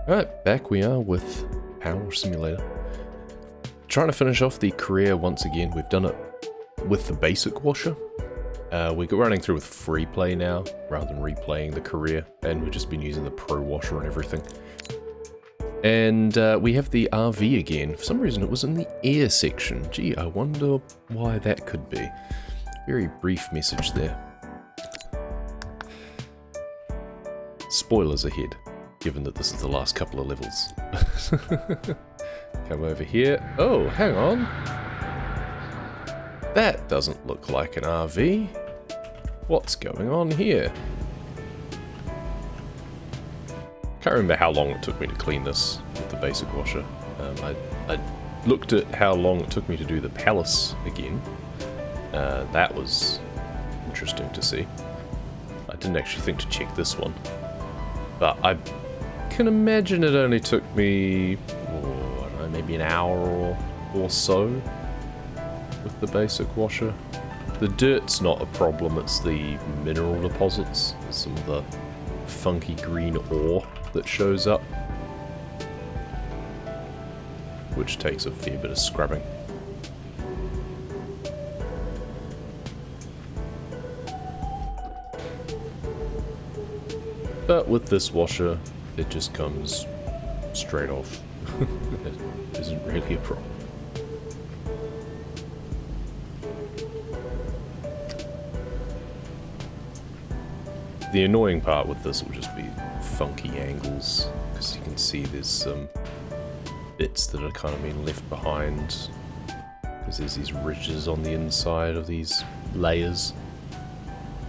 Alright, back we are with Power Wash Simulator. Trying to finish off the career once again. We've done it with the basic washer. We're running through with free play now, rather than replaying the career, and we've just been using the pro washer and everything. And we have the RV again. For some reason it was in the air section. Gee, I wonder why that could be. Very brief message there. Spoilers ahead, given that this is the last couple of levels. Come over here. Oh, hang on. That doesn't look like an RV. What's going on here? Can't remember how long it took me to clean this with the basic washer. I looked at how long it took me to do the palace again. That was interesting to see. I didn't actually think to check this one. But I can imagine it only took me, I don't know, maybe an hour or so with the basic washer. The dirt's not a problem, it's the mineral deposits. There's some of the funky green ore that shows up, which takes a fair bit of scrubbing. But with this washer, it just comes straight off. It isn't really a problem. The annoying part with this will just be funky angles, because you can see there's some bits that are kind of being left behind, because there's these ridges on the inside of these layers,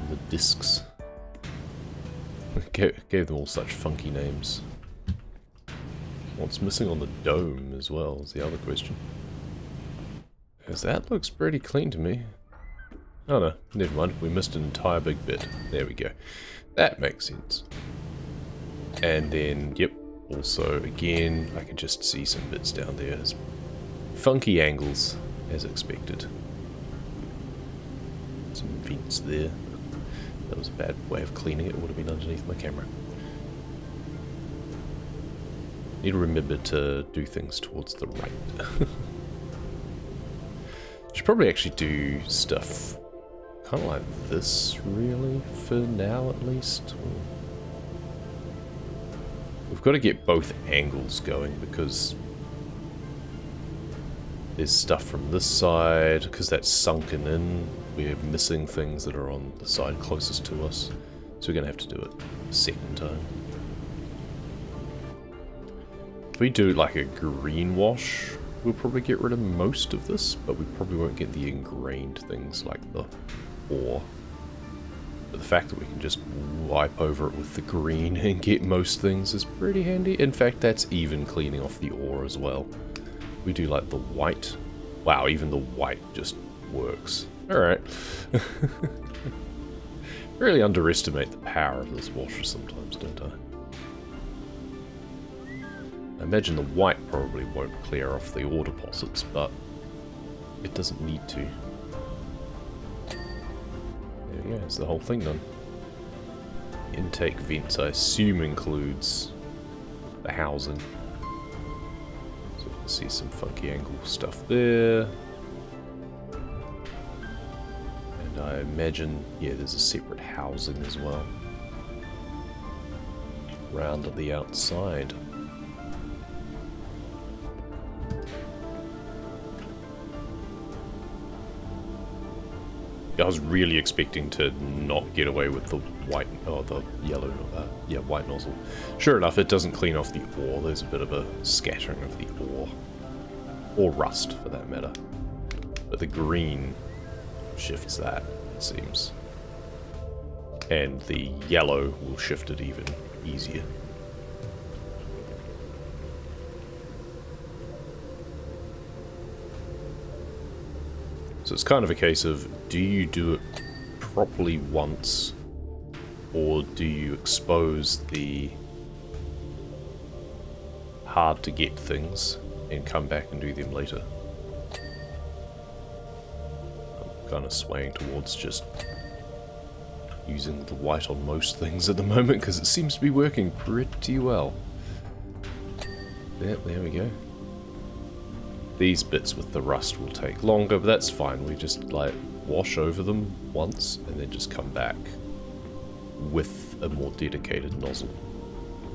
the discs. Gave them all such funky names. What's missing on the dome as well is the other question. Because that looks pretty clean to me. Oh no, never mind. We missed an entire big bit. There we go. That makes sense. And then, yep, also again, I can just see some bits down there. There's funky angles, as expected. Some vents there. That was a bad way of cleaning it. It would have been underneath my camera. Need to remember to do things towards the right. Should probably actually do stuff kind of like this, really, for now at least. We've got to get both angles going because there's stuff from this side, because that's sunken in. We're missing things that are on the side closest to us, so we're going to have to do it a second time. If we do like a green wash, we'll probably get rid of most of this, but we probably won't get the ingrained things like the ore. But the fact that we can just wipe over it with the green and get most things is pretty handy. In fact, that's even cleaning off the ore as well. We do like the white. Wow, even the white just works. Alright. Really underestimate the power of this washer sometimes, don't I? I imagine the white probably won't clear off the ore deposits, but it doesn't need to. There we go, it's the whole thing done. Intake vents, I assume, includes the housing. So you can see some funky angle stuff there. And I imagine, yeah, there's a separate housing as well. Round at the outside. I was really expecting to not get away with the white, or the yellow, yeah, white nozzle. Sure enough, it doesn't clean off the ore. There's a bit of a scattering of the ore. Or rust, for that matter. But the green shifts that, it seems. And the yellow will shift it even easier. So it's kind of a case of, do you do it properly once, or do you expose the hard to get things and come back and do them later? I'm kind of swaying towards just using the white on most things at the moment because it seems to be working pretty well. Yep, there we go. These bits with the rust will take longer, but that's fine. We just, like, wash over them once and then just come back with a more dedicated nozzle.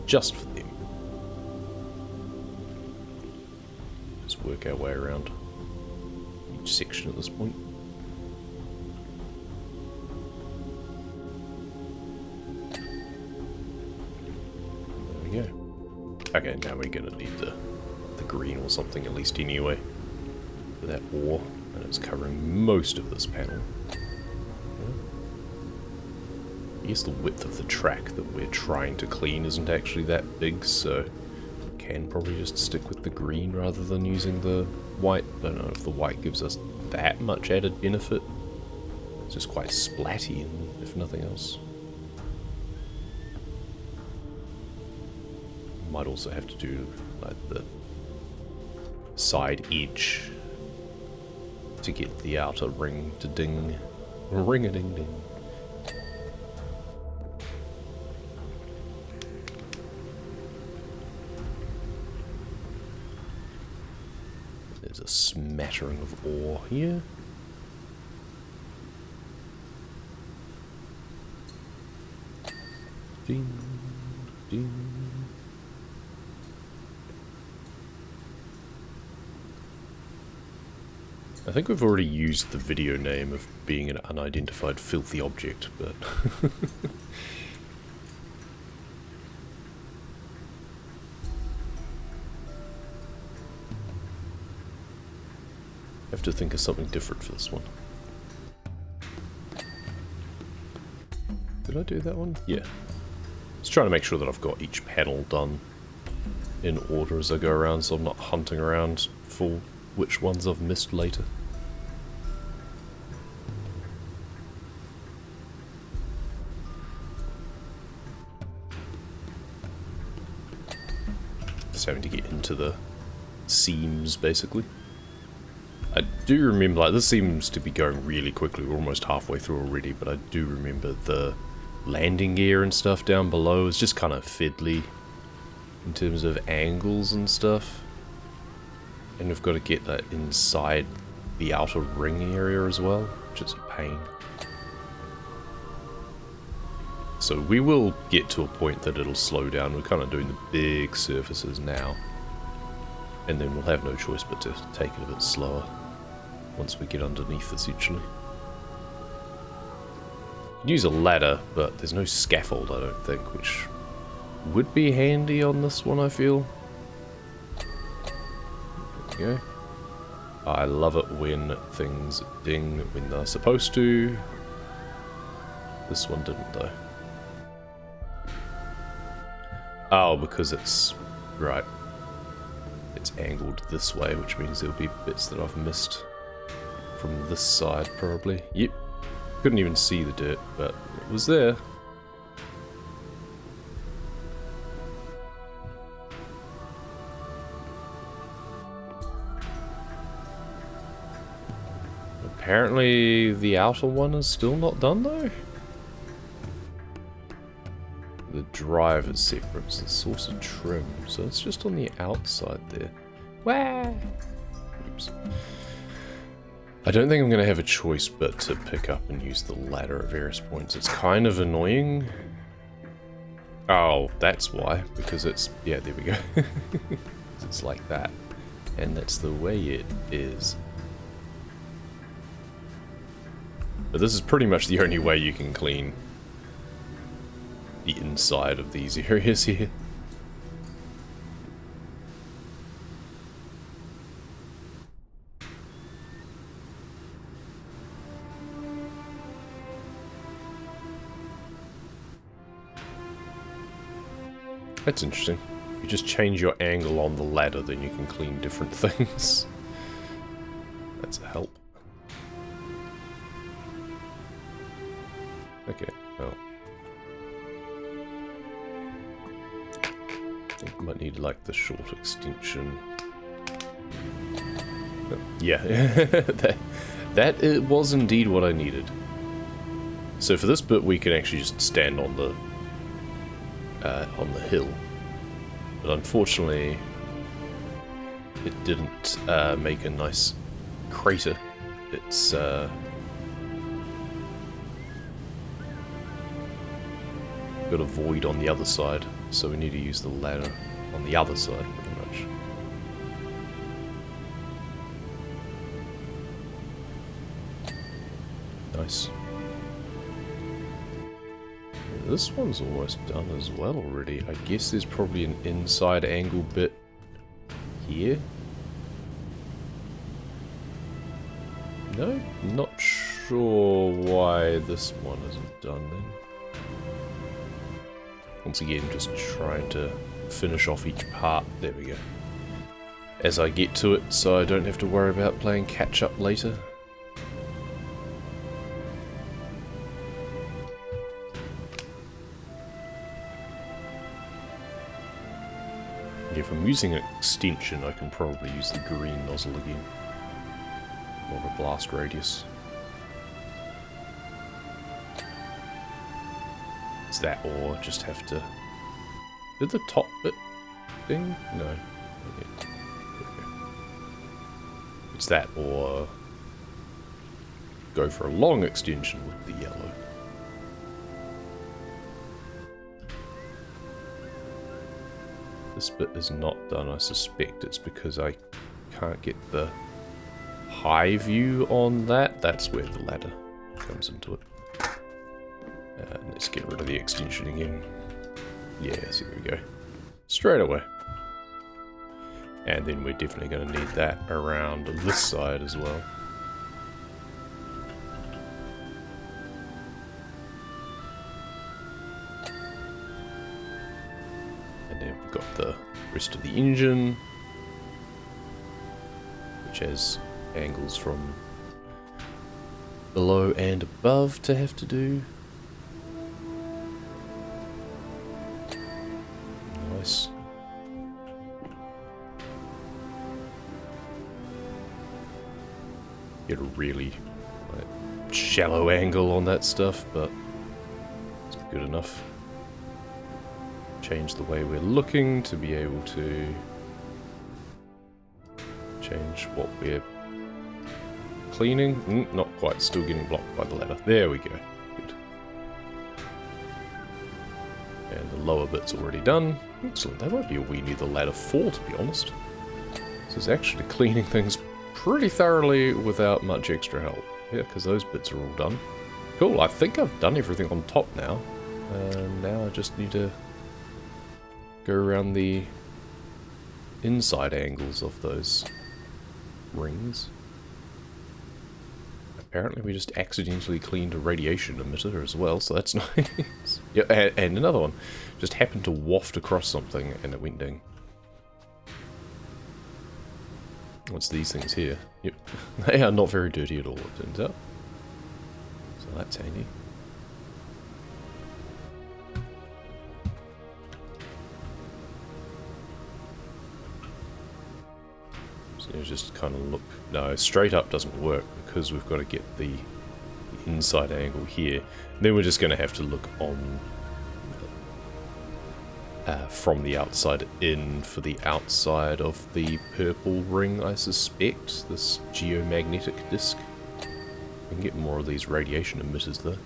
Just for them. Just work our way around each section at this point. There we go. Okay, now we're gonna need the green or something at least anyway. For that ore, and it's covering most of this panel. I guess the width of the track that we're trying to clean isn't actually that big, so we can probably just stick with the green rather than using the white. I don't know if the white gives us that much added benefit. It's just quite splatty, if nothing else. Might also have to do like the side edge to get the outer ring to ding. Ring-a-ding-ding. There's a smattering of ore here. Ding, ding. I think we've already used the video name of being an unidentified filthy object, but... have to think of something different for this one. Did I do that one? Yeah. Just trying to make sure that I've got each panel done in order as I go around, so I'm not hunting around for which ones I've missed later. Just having to get into the seams, basically. I do remember, like, this seems to be going really quickly. We're almost halfway through already, but I do remember the landing gear and stuff down below is just kind of fiddly in terms of angles and stuff. And we've got to get that inside the outer ring area as well, which is a pain. So we will get to a point that it'll slow down. We're kind of doing the big surfaces now. And then we'll have no choice but to take it a bit slower once we get underneath, essentially. You can use a ladder, but there's no scaffold, I don't think, which would be handy on this one, I feel. There we go. I love it when things ding when they're supposed to. This one didn't, though. Oh, because it's... right. It's angled this way, which means there'll be bits that I've missed from this side, probably. Yep. Couldn't even see the dirt, but it was there. Apparently the outer one is still not done, though. The drive is separate, it's the source of trim, so it's just on the outside there. Wah! Oops. I don't think I'm going to have a choice but to pick up and use the ladder at various points. It's kind of annoying. Oh, that's why, because it's... yeah, there we go. It's like that. And that's the way it is. But this is pretty much the only way you can clean the inside of these areas here. That's interesting. If you just change your angle on the ladder, then you can clean different things. That's a help. Okay, well. I think I might need, like, the short extension. Oh, yeah, that it was indeed what I needed. So for this bit, we can actually just stand on the hill. But unfortunately, it didn't make a nice crater. It's got a void on the other side, so we need to use the ladder on the other side pretty much. Nice. This one's almost done as well already. I guess there's probably an inside angle bit here. No, not sure why this one isn't done then. Once again, just trying to finish off each part. There we go. As I get to it, so I don't have to worry about playing catch up later. If I'm using an extension, I can probably use the green nozzle again. More of a blast radius. It's that, or just have to... Did the top bit thing? No. Okay. It's that, or go for a long extension with the yellow. This bit is not done. I suspect it's because I can't get the high view on that. That's where the ladder comes into it. And let's get rid of the extension again. Yes, here we go. Straight away. And then we're definitely going to need that around this side as well. And then we've got the rest of the engine, which has angles from below and above to have to do. Nice. Get a really shallow angle on that stuff, but it's good enough. Change the way we're looking to be able to change what we're cleaning. Not quite, still getting blocked by the ladder. There we go. Good. And the lower bit's already done. Excellent. That might be all we need the ladder for, to be honest. This is actually cleaning things pretty thoroughly without much extra help. Yeah, because those bits are all done. Cool, I think I've done everything on top now. Now I just need to go around the inside angles of those rings. Apparently we just accidentally cleaned a radiation emitter as well, so that's nice. Yeah, and another one. Just happened to waft across something and it went ding. What's these things here? Yep. They are not very dirty at all, it turns out. So that's handy. So you just kind of look... No, straight up doesn't work because we've got to get the inside angle here. Then we're just going to have to look on from the outside in for the outside of the purple ring, I suspect. This geomagnetic disc. We can get more of these radiation emitters though.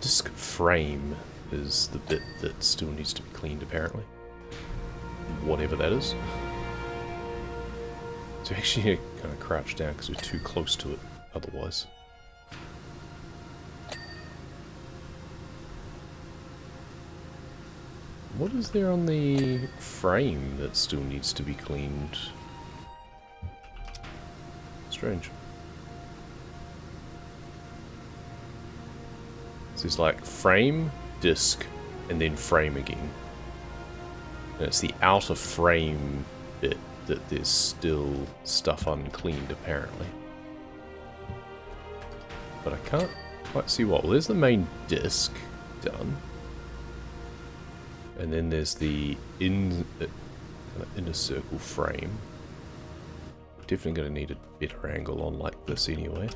Disc frame is the bit that still needs to be cleaned apparently. Whatever that is. So actually you kind of crouch down because we're too close to it otherwise. What is there on the frame that still needs to be cleaned? Strange. So it's like frame, disc, and then frame again. And it's the outer frame bit that there's still stuff uncleaned apparently. But I can't quite see what. Well, there's the main disc done. And then there's the inner circle frame. Definitely going to need a better angle on like this anyway.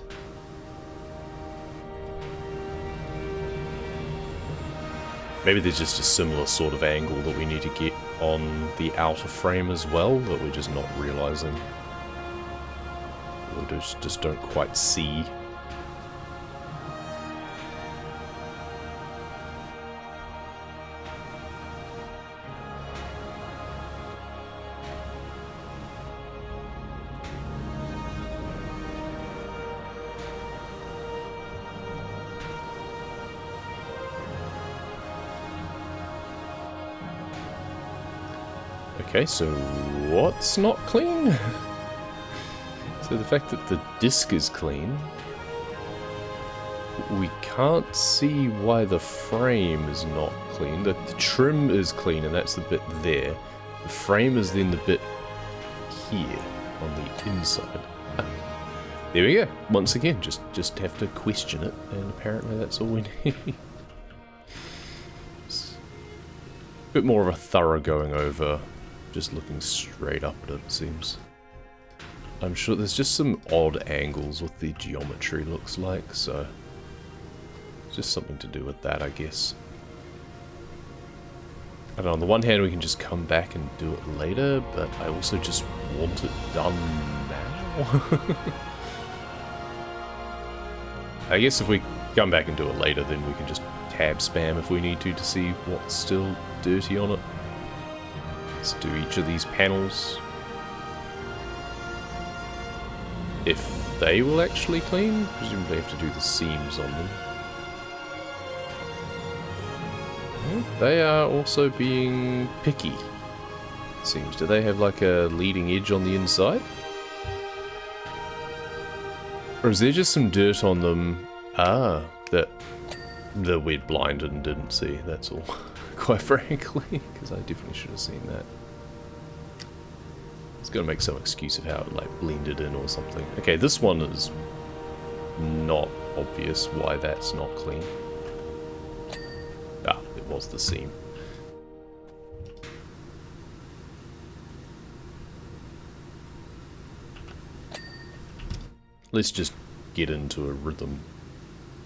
Maybe there's just a similar sort of angle that we need to get on the outer frame as well, that we're just not realizing. We just don't quite see. Okay, so what's not clean? So the fact that the disc is clean, we can't see why the frame is not clean. The trim is clean, and that's the bit there. The frame is then the bit here on the inside. Ah, there we go. Once again, just have to question it, and apparently that's all we need. Bit more of a thorough going over. Just looking straight up at it, it seems. I'm sure there's just some odd angles with the geometry, looks like, so it's just something to do with that, I guess. I don't know, on the one hand we can just come back and do it later, but I also just want it done now. I guess if we come back and do it later, then we can just tab spam if we need to see what's still dirty on it. Let's do each of these panels. If they will actually clean, presumably have to do the seams on them. They are also being picky, it seems. Do they have like a leading edge on the inside? Or is there just some dirt on them? Ah, that we're blinded and didn't see, that's all. Quite frankly, because I definitely should have seen that. It's got to make some excuse of how it like blended in or something. Okay, this one is not obvious why that's not clean. Ah, it was the seam. Let's just get into a rhythm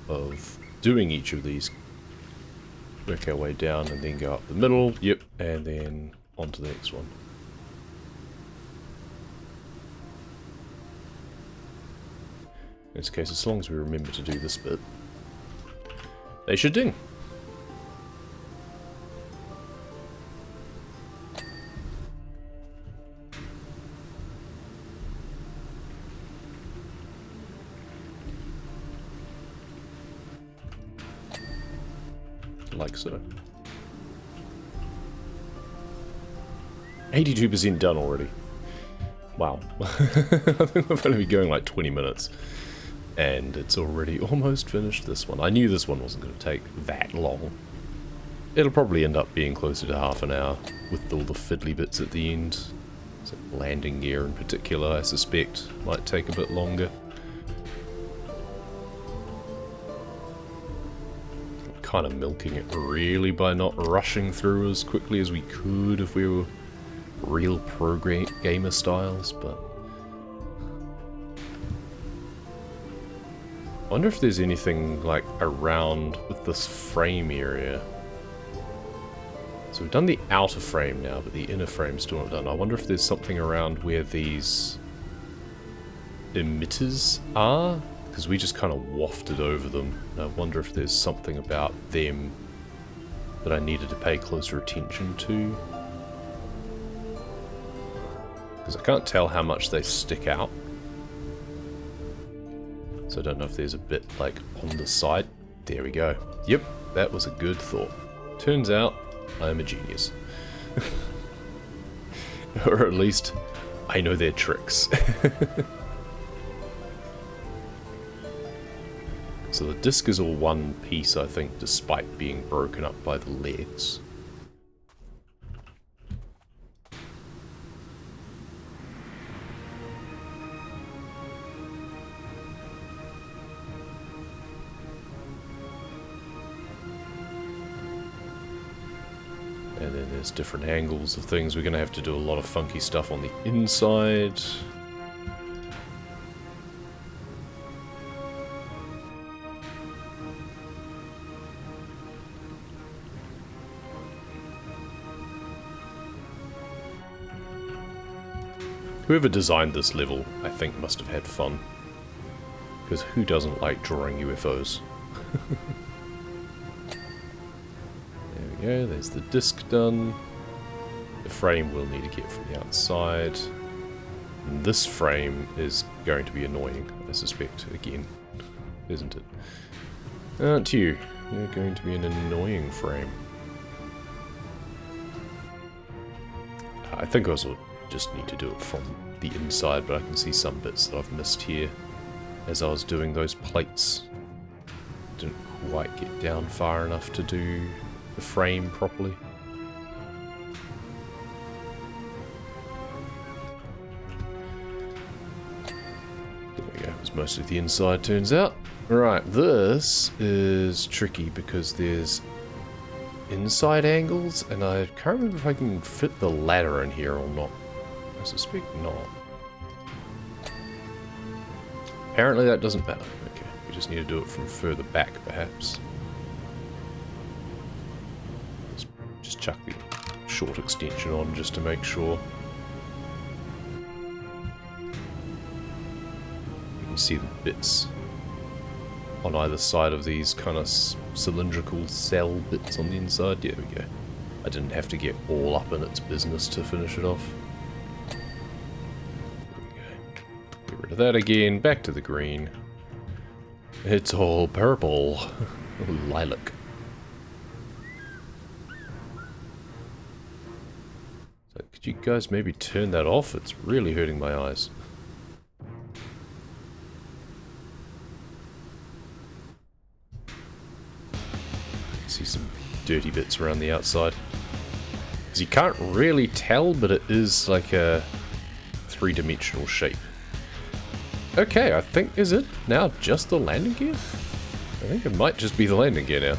of doing each of these. Work our way down and then go up the middle. Yep, and then on to the next one. In this case, as long as we remember to do this bit, they should ding. Like so. 82% done already. Wow. I think we've only been going like 20 minutes. And it's already almost finished this one. I knew this one wasn't going to take that long. It'll probably end up being closer to half an hour with all the fiddly bits at the end. So landing gear in particular, I suspect, might take a bit longer. Kind of milking it really by not rushing through as quickly as we could if we were real pro gamer styles, but I wonder if there's anything like around with this frame area. So we've done the outer frame now, but the inner frame's still not done. I wonder if there's something around where these emitters are, because we just kind of wafted over them. And I wonder if there's something about them that I needed to pay closer attention to. Because I can't tell how much they stick out. So I don't know if there's a bit like on the side. There we go. Yep, that was a good thought. Turns out I'm a genius. Or at least I know their tricks. So the disc is all one piece, I think, despite being broken up by the legs. And then there's different angles of things. We're going to have to do a lot of funky stuff on the inside. Whoever designed this level, I think, must have had fun. Because who doesn't like drawing UFOs? There we go, there's the disc done. The frame we'll need to get from the outside. And this frame is going to be annoying, I suspect, again. Isn't it? Aren't you? You're going to be an annoying frame. I think I also just need to do it from the inside, but I can see some bits that I've missed here as I was doing those plates. Didn't quite get down far enough to do the frame properly. There we go, it was mostly the inside, turns out. Right, this is tricky because there's inside angles, and I can't remember if I can fit the ladder in here or not. I suspect not. Apparently that doesn't matter. Okay, we just need to do it from further back, perhaps. Let's just chuck the short extension on just to make sure. You can see the bits on either side of these kind of cylindrical cell bits on the inside. Yeah, there we go. I didn't have to get all up in its business to finish it off. There we go. Get rid of that again. Back to the green. It's all purple. Lilac. So could you guys maybe turn that off? It's really hurting my eyes. See some dirty bits around the outside. Because you can't really tell, but it is like a three-dimensional shape. Okay, I think, is it now just the landing gear? I think it might just be the landing gear now.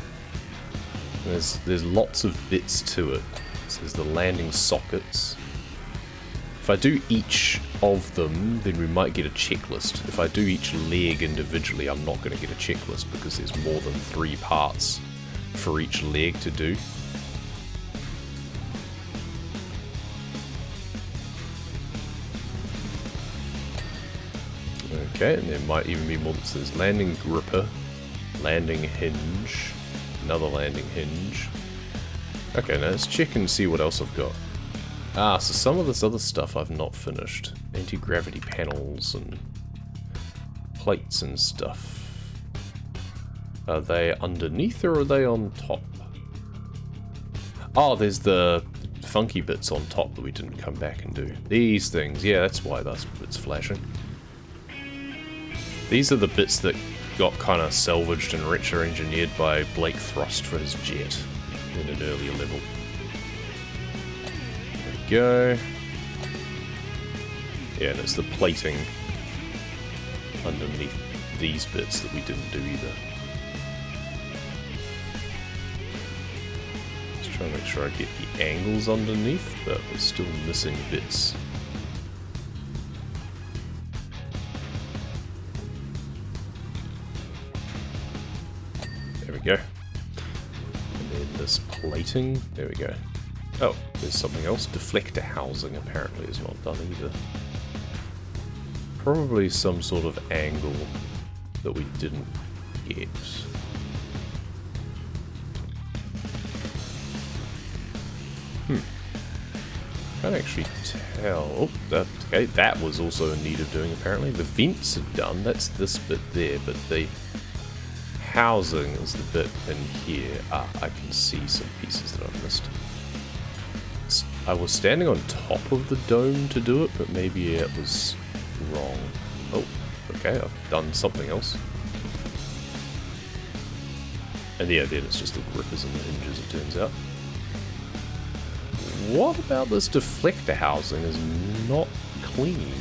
There's lots of bits to it. So there's the landing sockets. If I do each of them, then we might get a checklist. If I do each leg individually, I'm not going to get a checklist because there's more than 3 parts for each leg to do. Okay, and there might even be more that says landing gripper, landing hinge, another landing hinge. Okay, now let's check and see what else I've got. Ah, so some of this other stuff I've not finished. Anti-gravity panels and plates and stuff. Are they underneath or are they on top? Oh, there's the funky bits on top that we didn't come back and do. These things, yeah, that's why that's bits flashing. These are the bits that got kind of salvaged and retro-engineered by Blake Throst for his jet in an earlier level. There we go. Yeah, and it's the plating underneath these bits that we didn't do either. Trying to make sure I get the angles underneath, but we're still missing bits. There we go. And then this plating, there we go. Oh, there's something else. Deflector housing apparently is not done either. Probably some sort of angle that we didn't get. Can't actually tell. Oh, okay, that was also in need of doing apparently. The vents are done, that's this bit there, but the housing is the bit in here. Ah, I can see some pieces that I've missed. I was standing on top of the dome to do it, but maybe it was wrong. Oh, okay, I've done something else. And yeah, then it's just the grippers and the hinges, it turns out. What about this deflector housing is not clean?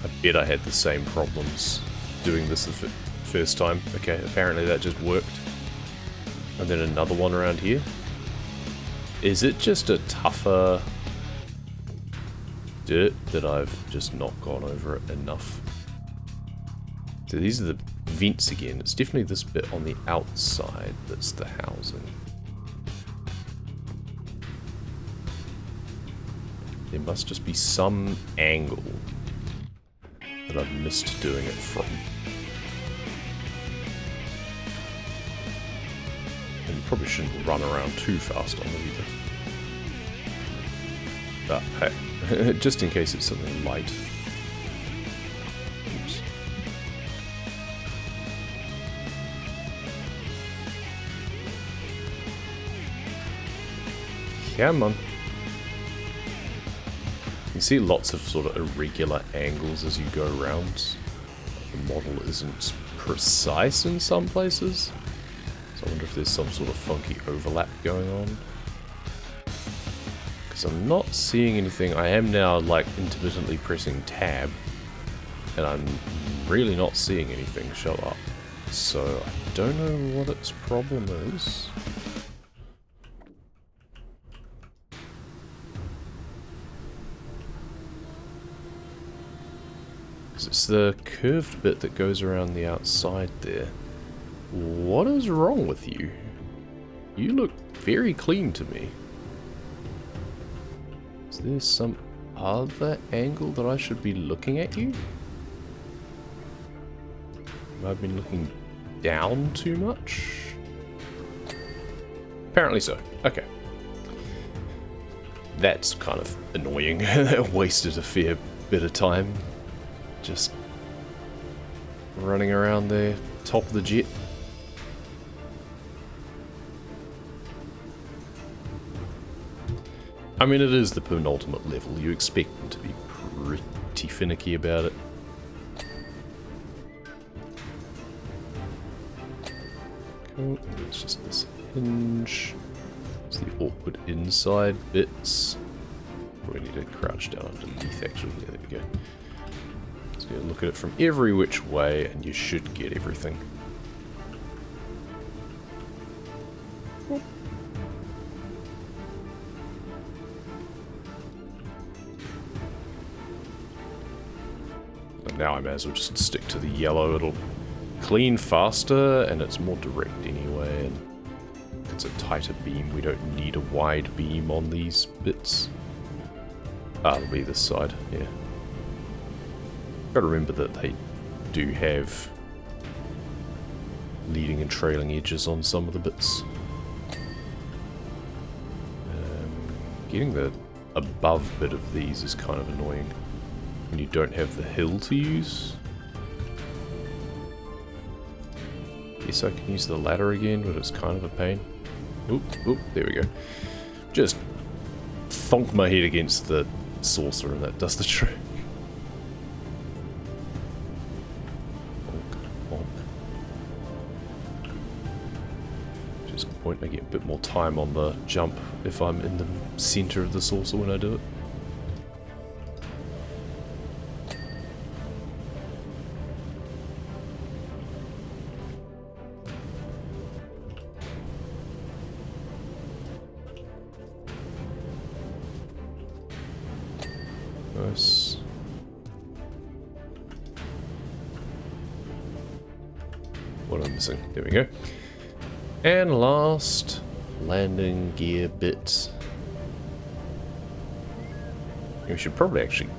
I bet I had the same problems doing this the first time. Okay, apparently that just worked. And then another one around here. Is it just a tougher dirt that I've just not gone over it enough? So these are the vents again. It's definitely this bit on the outside that's the housing. There must just be some angle that I've missed doing it from. And you probably shouldn't run around too fast on it either. But hey, just in case it's something light. Oops. Come on. You see lots of sort of irregular angles as you go around. The model isn't precise in some places. So I wonder if there's some sort of funky overlap going on. Because I'm not seeing anything. I am now like intermittently pressing tab. And I'm really not seeing anything show up. So I don't know what its problem is. It's the curved bit that goes around the outside there. What is wrong with you? You look very clean to me. Is there some other angle that I should be looking at you? Have I been looking down too much? Apparently so. Okay. That's kind of annoying. That wasted a fair bit of time. Just running around there, top of the jet. I mean, it is the penultimate level. You expect them to be pretty finicky about it. Cool. It's just this hinge. It's the awkward inside bits. We need to crouch down underneath, actually. Yeah, there we go. Look at it from every which way, and you should get everything. And now I may as well just stick to the yellow. It'll clean faster, and it's more direct anyway. And it's a tighter beam. We don't need a wide beam on these bits. Ah, it'll be this side, yeah. Gotta remember that they do have leading and trailing edges on some of the bits. Getting the above bit of these is kind of annoying when you don't have the hill to use. Guess I can use the ladder again, but it's kind of a pain. Oop, oop, there we go. Just thonk my head against the saucer and that does the trick. Point I get a bit more time on the jump if I'm in the center of the saucer when I do it. Nice. What am I missing? There we go. And last, landing gear bit. We should probably actually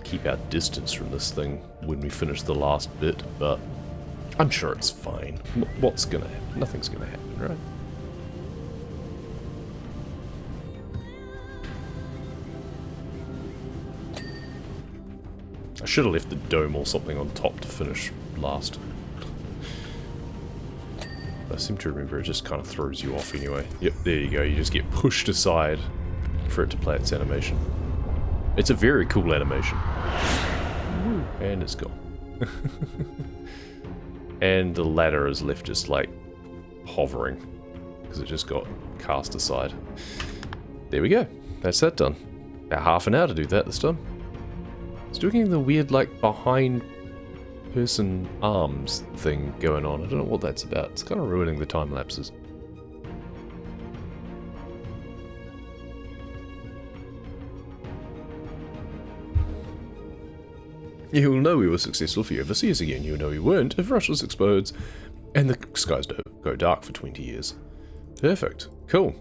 keep our distance from this thing when we finish the last bit, but I'm sure it's fine. What's gonna happen? Nothing's gonna happen, right? I should have left the dome or something on top to finish last. I seem to remember it just kind of throws you off anyway. Yep, there you go. You just get pushed aside for it to play its animation. It's a very cool animation. Woo, and it's gone. And the ladder is left just like hovering because it just got cast aside. There we go. That's that done. About half an hour to do that this time. It's doing the weird like behind person arms thing going on. I don't know what that's about. It's kind of ruining the time lapses. You'll know we were successful if you ever see us again. You'll know we weren't if Russia explodes and the skies don't go dark for 20 years. Perfect. Cool.